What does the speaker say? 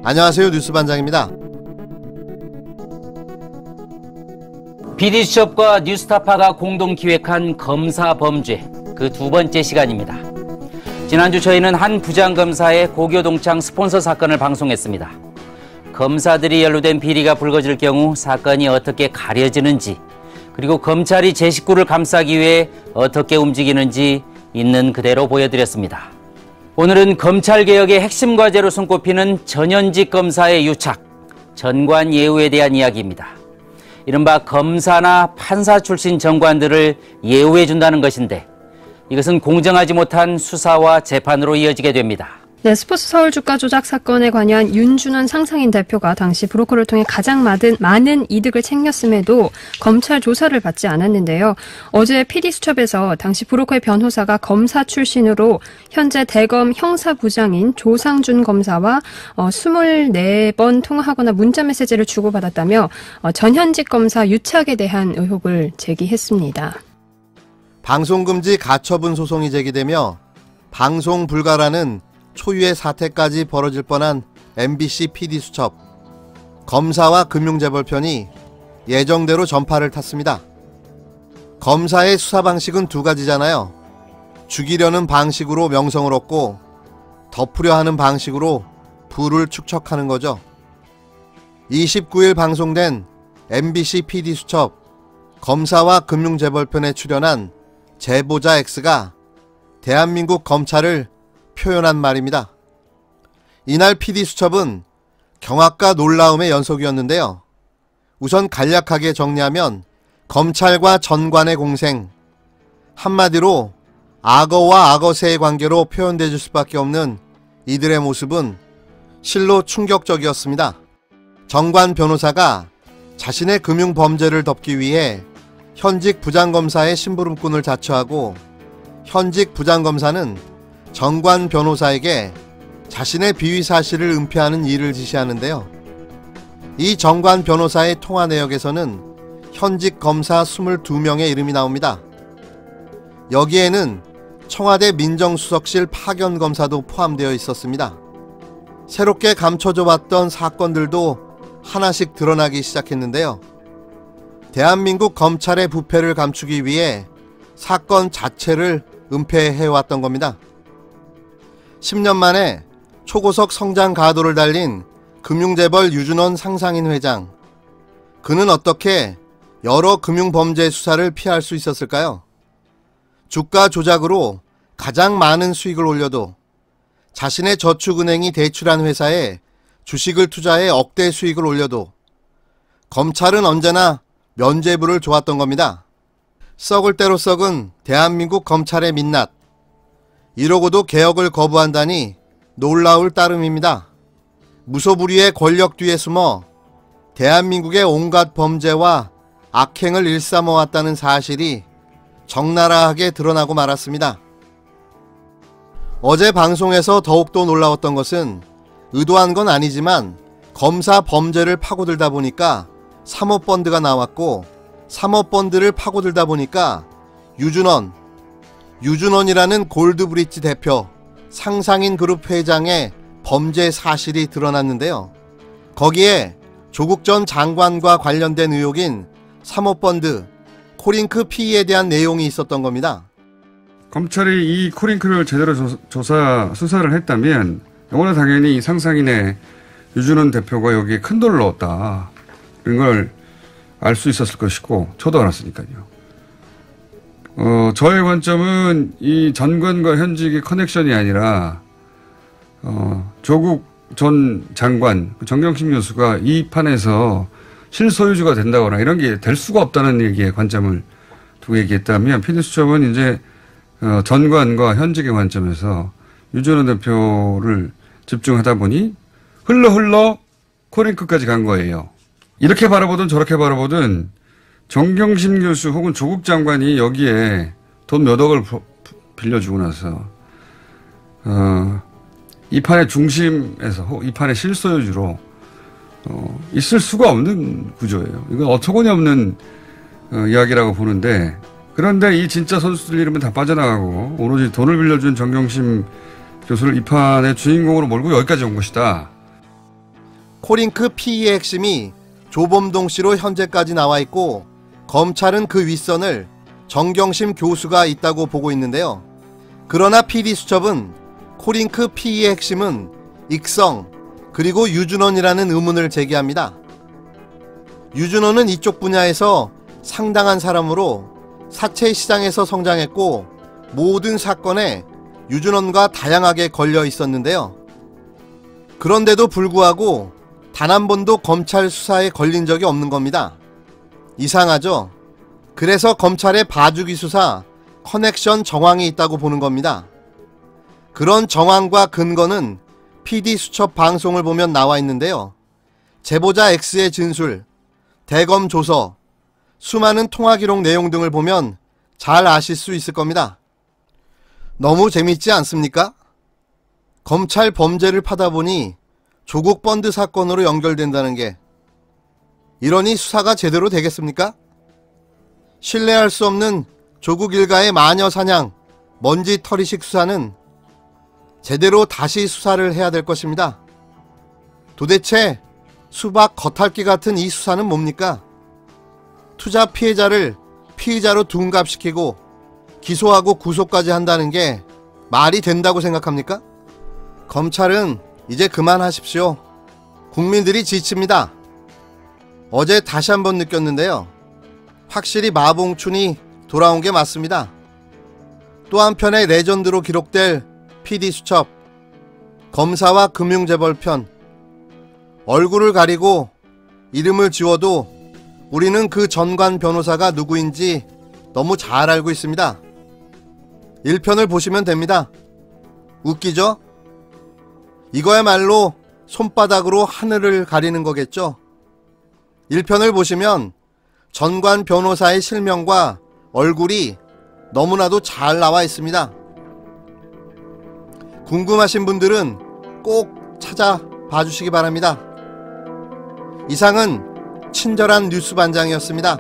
안녕하세요. 뉴스반장입니다. PD수첩과 뉴스타파가 공동 기획한 검사범죄 그 두 번째 시간입니다. 지난주 저희는 한 부장검사의 고교동창 스폰서 사건을 방송했습니다. 검사들이 연루된 비리가 불거질 경우 사건이 어떻게 가려지는지, 그리고 검찰이 제 식구를 감싸기 위해 어떻게 움직이는지 있는 그대로 보여드렸습니다. 오늘은 검찰개혁의 핵심 과제로 손꼽히는 전현직 검사의 유착, 전관예우에 대한 이야기입니다. 이른바 검사나 판사 출신 정관들을 예우해준다는 것인데, 이것은 공정하지 못한 수사와 재판으로 이어지게 됩니다. 네, 스포츠 서울 주가 조작 사건에 관여한 윤준원 상상인 대표가 당시 브로커를 통해 가장 많은 이득을 챙겼음에도 검찰 조사를 받지 않았는데요. 어제 PD수첩에서 당시 브로커의 변호사가 검사 출신으로 현재 대검 형사부장인 조상준 검사와 24번 통화하거나 문자메시지를 주고받았다며 전현직 검사 유착에 대한 의혹을 제기했습니다. 방송금지 가처분 소송이 제기되며 방송 불가라는 초유의 사태까지 벌어질 뻔한 MBC PD수첩. 검사와 금융재벌편이 예정대로 전파를 탔습니다. 검사의 수사 방식은 두 가지잖아요. 죽이려는 방식으로 명성을 얻고 덮으려 하는 방식으로 부를 축적하는 거죠. 29일 방송된 MBC PD수첩 검사와 금융재벌편에 출연한 제보자 X가 대한민국 검찰을 표현한 말입니다. 이날 PD수첩은 경악과 놀라움의 연속이었는데요. 우선 간략하게 정리하면 검찰과 전관의 공생, 한마디로 악어와 악어새의 관계로 표현될 수밖에 없는 이들의 모습은 실로 충격적이었습니다. 전관 변호사가 자신의 금융범죄를 덮기 위해 현직 부장검사의 심부름꾼을 자처하고, 현직 부장검사는 전관 변호사에게 자신의 비위 사실을 은폐하는 일을 지시하는데요. 이 전관 변호사의 통화 내역에서는 현직 검사 22명의 이름이 나옵니다. 여기에는 청와대 민정수석실 파견 검사도 포함되어 있었습니다. 새롭게 감춰져 왔던 사건들도 하나씩 드러나기 시작했는데요. 대한민국 검찰의 부패를 감추기 위해 사건 자체를 은폐해왔던 겁니다. 10년 만에 초고속 성장 가도를 달린 금융재벌 유준원 상상인 회장. 그는 어떻게 여러 금융범죄 수사를 피할 수 있었을까요? 주가 조작으로 가장 많은 수익을 올려도 자신의 저축은행이 대출한 회사에 주식을 투자해 억대 수익을 올려도 검찰은 언제나 면죄부를 줘왔던 겁니다. 썩을 대로 썩은 대한민국 검찰의 민낯. 이러고도 개혁을 거부한다니 놀라울 따름입니다. 무소불위의 권력 뒤에 숨어 대한민국의 온갖 범죄와 악행을 일삼아왔다는 사실이 적나라하게 드러나고 말았습니다. 어제 방송에서 더욱더 놀라웠던 것은 의도한 건 아니지만 검사 범죄를 파고들다 보니까 사모펀드가 나왔고, 사모펀드를 파고들다 보니까 유준원이라는 골드브릿지 대표, 상상인 그룹 회장의 범죄 사실이 드러났는데요. 거기에 조국 전 장관과 관련된 의혹인 사모펀드, 코링크 피의에 대한 내용이 있었던 겁니다. 검찰이 이 코링크를 제대로 수사를 했다면 이거는 당연히 상상인의 유준원 대표가 여기에 큰 돈을 넣었다, 이런 걸 알 수 있었을 것이고, 저도 알았으니까요. 저의 관점은 이 전관과 현직의 커넥션이 아니라 조국 전 장관, 정경심 교수가 이 판에서 실소유주가 된다거나 이런 게 될 수가 없다는 얘기에 관점을 두고 얘기했다면, PD수첩은 이제 전관과 현직의 관점에서 유준원 대표를 집중하다 보니 흘러 코링크까지 간 거예요. 이렇게 바라보든 저렇게 바라보든 정경심 교수 혹은 조국 장관이 여기에 돈 몇 억을 빌려주고 나서 이 판의 중심에서, 이 판의 실소유주로 있을 수가 없는 구조예요. 이건 어처구니 없는 이야기라고 보는데, 그런데 이 진짜 선수들 이름은 다 빠져나가고 오로지 돈을 빌려준 정경심 교수를 이 판의 주인공으로 몰고 여기까지 온 것이다. 코링크 피의의 핵심이 조범동 씨로 현재까지 나와 있고 검찰은 그 윗선을 정경심 교수가 있다고 보고 있는데요. 그러나 PD수첩은 코링크 피의의 핵심은 익성 그리고 유준원이라는 의문을 제기합니다. 유준원은 이쪽 분야에서 상당한 사람으로 사채 시장에서 성장했고 모든 사건에 유준원과 다양하게 걸려 있었는데요. 그런데도 불구하고 단 한 번도 검찰 수사에 걸린 적이 없는 겁니다. 이상하죠? 그래서 검찰의 봐주기 수사 커넥션 정황이 있다고 보는 겁니다. 그런 정황과 근거는 PD수첩 방송을 보면 나와 있는데요. 제보자 X의 진술, 대검 조서, 수많은 통화기록 내용 등을 보면 잘 아실 수 있을 겁니다. 너무 재밌지 않습니까? 검찰 범죄를 파다 보니 조국 펀드 사건으로 연결된다는 게, 이러니 수사가 제대로 되겠습니까? 신뢰할 수 없는 조국 일가의 마녀 사냥, 먼지털이식 수사는 제대로 다시 수사를 해야 될 것입니다. 도대체 수박 겉핥기 같은 이 수사는 뭡니까? 투자 피해자를 피의자로 둔갑시키고 기소하고 구속까지 한다는 게 말이 된다고 생각합니까? 검찰은 이제 그만하십시오. 국민들이 지칩니다. 어제 다시 한번 느꼈는데요. 확실히 마봉춘이 돌아온 게 맞습니다. 또 한편의 레전드로 기록될 PD수첩, 검사와 금융재벌편. 얼굴을 가리고 이름을 지워도 우리는 그 전관 변호사가 누구인지 너무 잘 알고 있습니다. 1편을 보시면 됩니다. 웃기죠? 이거야말로 손바닥으로 하늘을 가리는 거겠죠? 1편을 보시면 전관 변호사의 실명과 얼굴이 너무나도 잘 나와 있습니다. 궁금하신 분들은 꼭 찾아봐 주시기 바랍니다. 이상은 친절한 뉴스 반장이었습니다.